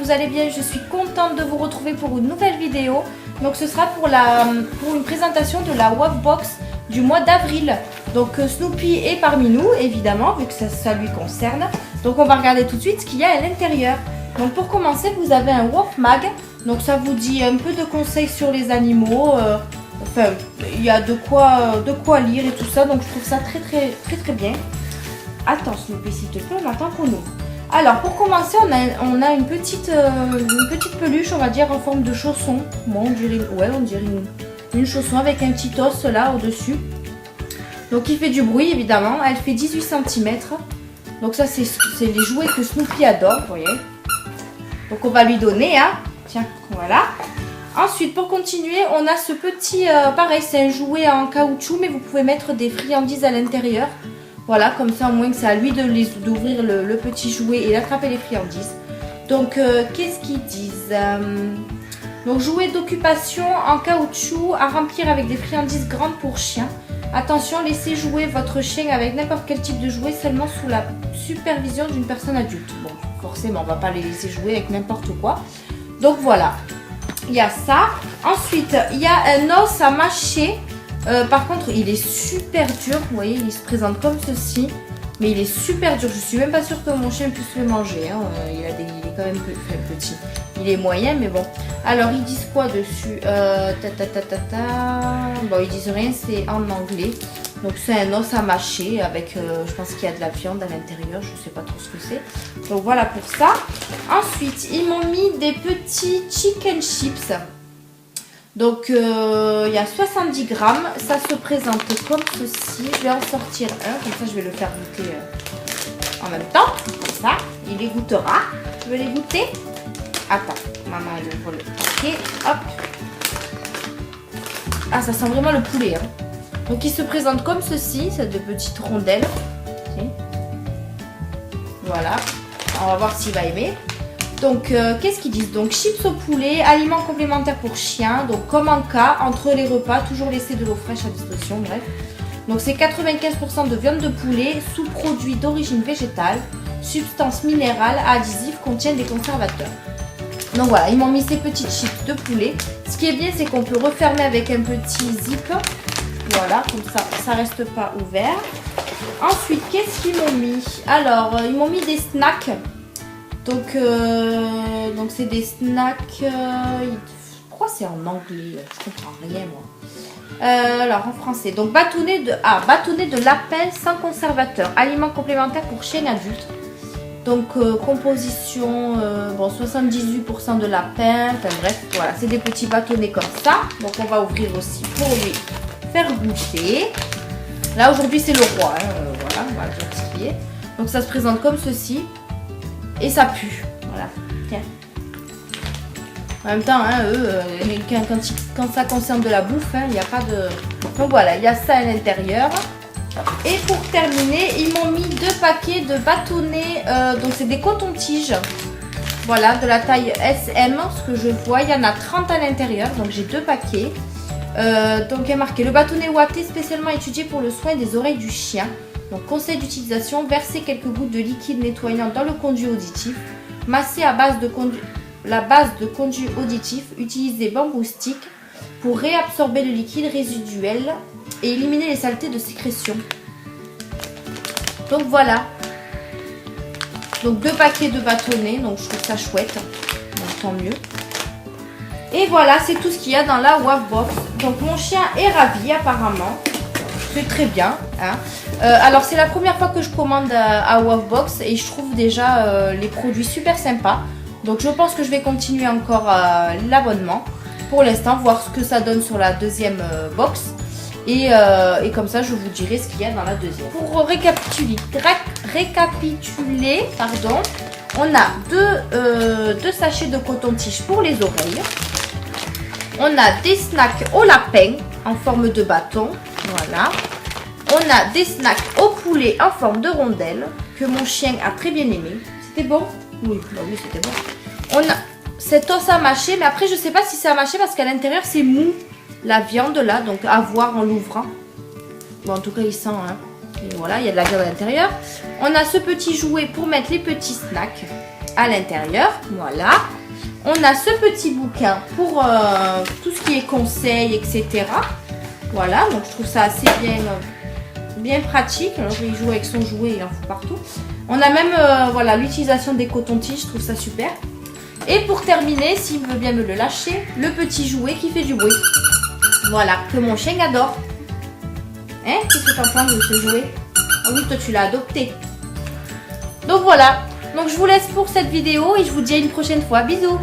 vous allez bien. Je suis contente de vous retrouver pour une nouvelle vidéo. Donc ce sera pour une présentation de la WOW Box du mois d'avril. Donc Snoopy est parmi nous, évidemment, vu que ça lui concerne. Donc on va regarder tout de suite ce qu'il y a à l'intérieur. Donc pour commencer, vous avez un WOW Mag. Donc ça vous dit un peu de conseils sur les animaux. Enfin, il y a de quoi lire et tout ça. Donc je trouve ça très bien. Attends Snoopy, s'il te plaît, on attend qu'on ouvre. Alors pour commencer, on a une petite peluche, on va dire, en forme de chausson. Bon, on dirait une chausson avec un petit os là au-dessus. Donc il fait du bruit évidemment. Elle fait 18 cm. Donc ça c'est les jouets que Snoopy adore, vous voyez. Donc on va lui donner, hein. Tiens, voilà. Ensuite, pour continuer, on a ce petit, pareil, c'est un jouet en caoutchouc, mais vous pouvez mettre des friandises à l'intérieur. Voilà, comme ça au moins que c'est à lui d'ouvrir le petit jouet et d'attraper les friandises. Donc, qu'est-ce qu'ils disent? Donc, jouet d'occupation en caoutchouc à remplir avec des friandises grandes pour chiens. Attention, laissez jouer votre chien avec n'importe quel type de jouet seulement sous la supervision d'une personne adulte. Bon, forcément, on ne va pas les laisser jouer avec n'importe quoi. Donc, voilà. Il y a ça. Ensuite, il y a un os à mâcher. Par contre, il est super dur. Vous voyez, il se présente comme ceci. Mais il est super dur. Je suis même pas sûre que mon chien puisse le manger. Hein. Il est quand même petit. Il est moyen, mais bon. Alors, ils disent quoi dessus? Bon, ils disent rien. C'est en anglais. Donc, c'est un os à mâcher avec, je pense qu'il y a de la viande à l'intérieur. Je sais pas trop ce que c'est. Donc, voilà pour ça. Ensuite, ils m'ont mis des petits chicken chips. Donc, il y a 70 grammes. Ça se présente comme ceci. Je vais en sortir un. Comme ça, je vais le faire goûter en même temps. Comme ça. Il les goûtera. Tu veux les goûter? Attends. Maman, elle ouvre le paquet. Hop. Ah, ça sent vraiment le poulet. Hein. Donc, il se présente comme ceci. C'est de petites rondelles. Voilà. On va voir s'il va aimer. Donc, qu'est-ce qu'ils disent? Donc, chips au poulet, aliments complémentaires pour chiens. Donc, comme en cas, entre les repas, toujours laisser de l'eau fraîche à disposition. Bref. Donc, c'est 95% de viande de poulet, sous-produits d'origine végétale, substances minérales, adhésifs, contiennent des conservateurs. Donc, voilà, ils m'ont mis ces petites chips de poulet. Ce qui est bien, c'est qu'on peut refermer avec un petit zip. Voilà, comme ça reste pas ouvert. Ensuite, qu'est-ce qu'ils m'ont mis? Alors, ils m'ont mis des snacks. Donc c'est des snacks, pourquoi c'est en anglais? Je comprends rien moi. Alors en français, donc bâtonnet de lapin sans conservateur, aliments complémentaires pour chiens adultes. Donc composition, bon 78% de lapin, enfin bref, voilà, c'est des petits bâtonnets comme ça. Donc on va ouvrir aussi pour lui faire goûter. Là aujourd'hui c'est le roi, hein, voilà, on va dire ce qui est. Donc ça se présente comme ceci. Et ça pue, voilà, tiens. En même temps, hein, quand ça concerne de la bouffe, il n'y a pas de... Donc voilà, il y a ça à l'intérieur. Et pour terminer, ils m'ont mis 2 paquets de bâtonnets, donc c'est des cotons-tiges. Voilà, de la taille SM, ce que je vois, il y en a 30 à l'intérieur, donc j'ai 2 paquets. Donc il y a marqué le bâtonnet ouaté spécialement étudié pour le soin des oreilles du chien. Donc conseil d'utilisation, verser quelques gouttes de liquide nettoyant dans le conduit auditif, masser à base de la base de conduit auditif, utiliser bambou stick pour réabsorber le liquide résiduel et éliminer les saletés de sécrétion. Donc voilà. Donc 2 paquets de bâtonnets, donc je trouve ça chouette. Donc tant mieux. Et voilà, c'est tout ce qu'il y a dans la WOW Box. Donc mon chien est ravi apparemment. C'est très bien. Hein. Alors c'est la première fois que je commande à WOW Box et je trouve déjà les produits super sympas. Donc je pense que je vais continuer encore l'abonnement pour l'instant, voir ce que ça donne sur la deuxième box. Et comme ça je vous dirai ce qu'il y a dans la deuxième. Pour récapituler, pardon, on a deux sachets de coton-tige pour les oreilles. On a des snacks au lapin en forme de bâton. Voilà. On a des snacks au poulet en forme de rondelle que mon chien a très bien aimé. C'était bon? Oui, bah oui, c'était bon. On a cet os à mâcher, mais après je sais pas si c'est à mâcher parce qu'à l'intérieur c'est mou. La viande là, donc à voir en l'ouvrant. Bon, en tout cas il sent, hein. Et voilà, il y a de la viande à l'intérieur. On a ce petit jouet pour mettre les petits snacks à l'intérieur. Voilà. On a ce petit bouquin pour tout ce qui est conseils, etc. Voilà, donc je trouve ça assez bien pratique. Alors il joue avec son jouet, il en fout partout. On a même voilà, l'utilisation des cotons-tiges, je trouve ça super. Et pour terminer, s'il veut bien me le lâcher, le petit jouet qui fait du bruit. Voilà, que mon chien adore. Hein? Qu'est-ce que tu en penses de ce jouet? Ah oui, toi tu l'as adopté. Donc voilà, donc je vous laisse pour cette vidéo et je vous dis à une prochaine fois. Bisous!